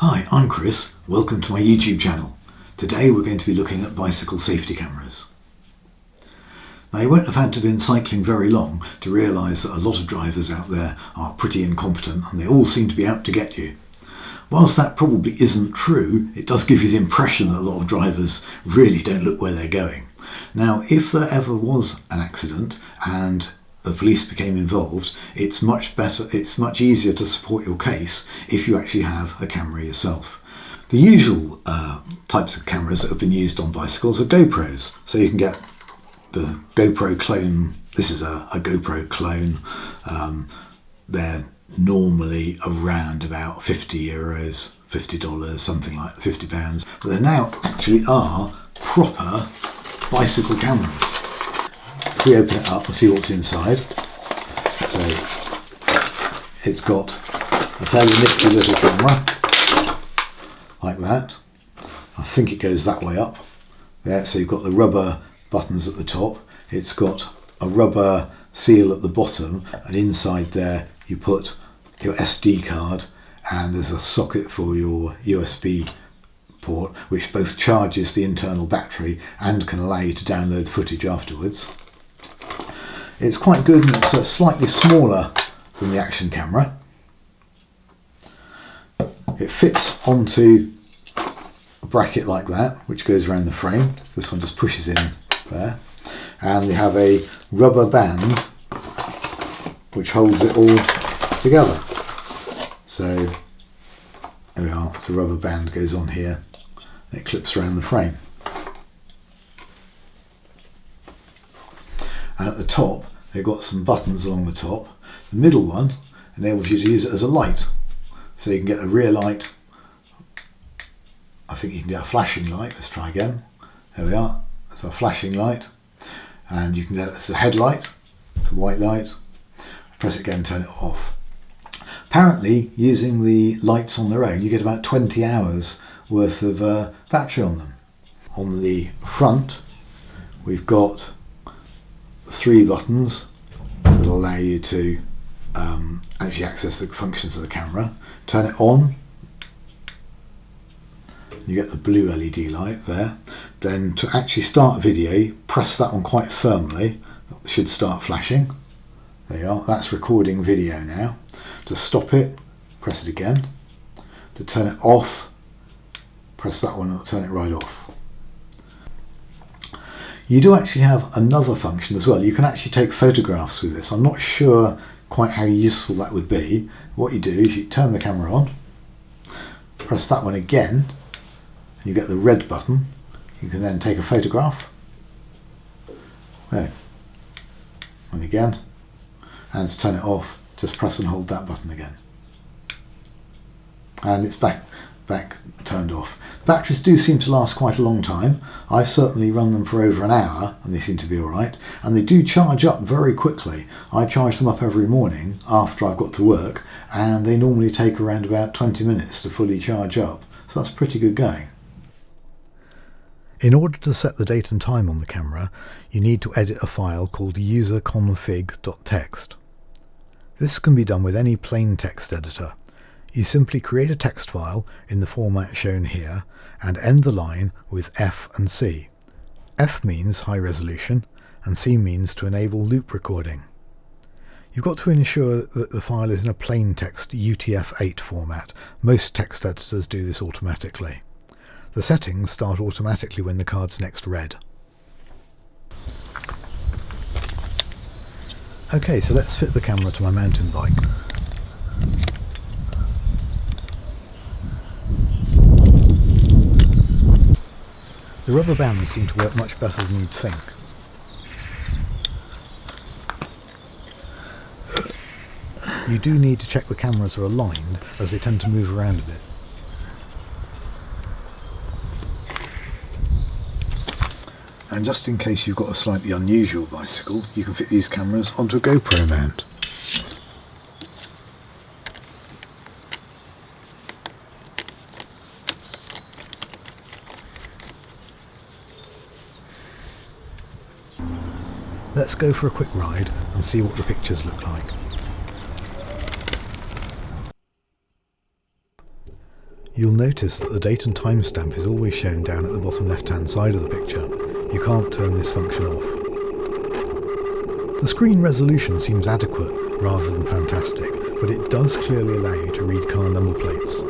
Hi, I'm Chris. Welcome to my YouTube channel. Today we're going to be looking at bicycle safety cameras. Now you won't have had to have been cycling very long to realise that a lot of drivers out there are pretty incompetent and they all seem to be out to get you. Whilst that probably isn't true, it does give you the impression that a lot of drivers really don't look where they're going. Now if there ever was an accident and the police became involved, it's much easier to support your case if you actually have a camera yourself. The usual types of cameras that have been used on bicycles are GoPros. So you can get the GoPro clone. This is a GoPro clone. They're normally around about €50, $50, something like £50. But there now actually are proper bicycle cameras. If we open it up and see what's inside, so it's got a fairly nifty little camera, like that. I think it goes that way up there, so you've got the rubber buttons at the top, it's got a rubber seal at the bottom, and inside there you put your SD card, and there's a socket for your USB port, which both charges the internal battery and can allow you to download the footage afterwards. It's quite good, and it's slightly smaller than the action camera. It fits onto a bracket like that, which goes around the frame. This one just pushes in there. And they have a rubber band which holds it all together. So there we are, the rubber band goes on here and it clips around the frame. And at the top they've got some buttons along the top. The middle one enables you to use it as a light, so you can get a rear light. I think you can get a flashing light. Let's try again. There we are, that's our flashing light, and you can get it as a headlight. It's a white light. Press it again, turn it off. Apparently using the lights on their own you get about 20 hours worth of battery on them. On the front we've got 3 buttons that will allow you to actually access the functions of the camera. Turn it on, you get the blue LED light there. Then to actually start video, press that one quite firmly, it should start flashing. There you are, that's recording video now. To stop it, press it again. To turn it off, press that one and it'll turn it right off. You do actually have another function as well. You can actually take photographs with this. I'm not sure quite how useful that would be. What you do is you turn the camera on, press that one again, and you get the red button. You can then take a photograph. There. And again. And to turn it off, just press and hold that button again. And it's back turned off. Batteries do seem to last quite a long time. I've certainly run them for over an hour and they seem to be alright, and they do charge up very quickly. I charge them up every morning after I've got to work, and they normally take around about 20 minutes to fully charge up, so that's pretty good going. In order to set the date and time on the camera, you need to edit a file called userconfig.txt. This can be done with any plain text editor. You simply create a text file in the format shown here and end the line with F and C. F means high resolution and C means to enable loop recording. You've got to ensure that the file is in a plain text UTF-8 format. Most text editors do this automatically. The settings start automatically when the card's next read. Okay, so let's fit the camera to my mountain bike. The rubber bands seem to work much better than you'd think. You do need to check the cameras are aligned, as they tend to move around a bit. And just in case you've got a slightly unusual bicycle, you can fit these cameras onto a GoPro mount. Let's go for a quick ride and see what the pictures look like. You'll notice that the date and timestamp is always shown down at the bottom left-hand side of the picture. You can't turn this function off. The screen resolution seems adequate rather than fantastic, but it does clearly allow you to read car number plates.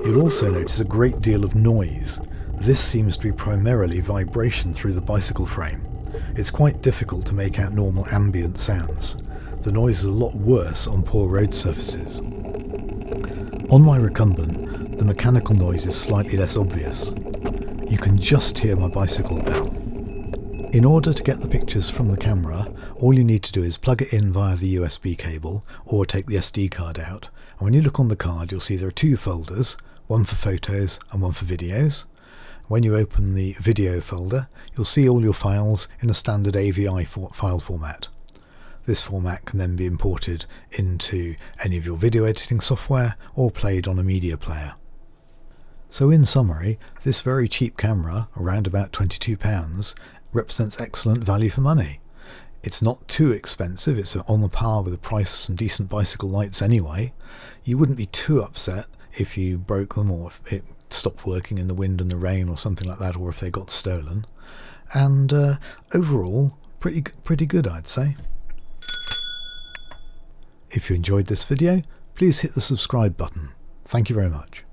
You'll also notice a great deal of noise. This seems to be primarily vibration through the bicycle frame. It's quite difficult to make out normal ambient sounds. The noise is a lot worse on poor road surfaces. On my recumbent, the mechanical noise is slightly less obvious. You can just hear my bicycle bell. In order to get the pictures from the camera, all you need to do is plug it in via the USB cable or take the SD card out. And when you look on the card, you'll see there are two folders, one for photos and one for videos. When you open the video folder, you'll see all your files in a standard AVI file format. This format can then be imported into any of your video editing software or played on a media player. So in summary, this very cheap camera, around about £22, represents excellent value for money. It's not too expensive, it's on the par with the price of some decent bicycle lights anyway. You wouldn't be too upset if you broke them or if it stopped working in the wind and the rain or something like that, or if they got stolen. And overall, pretty good, I'd say. If you enjoyed this video, please hit the subscribe button. Thank you very much.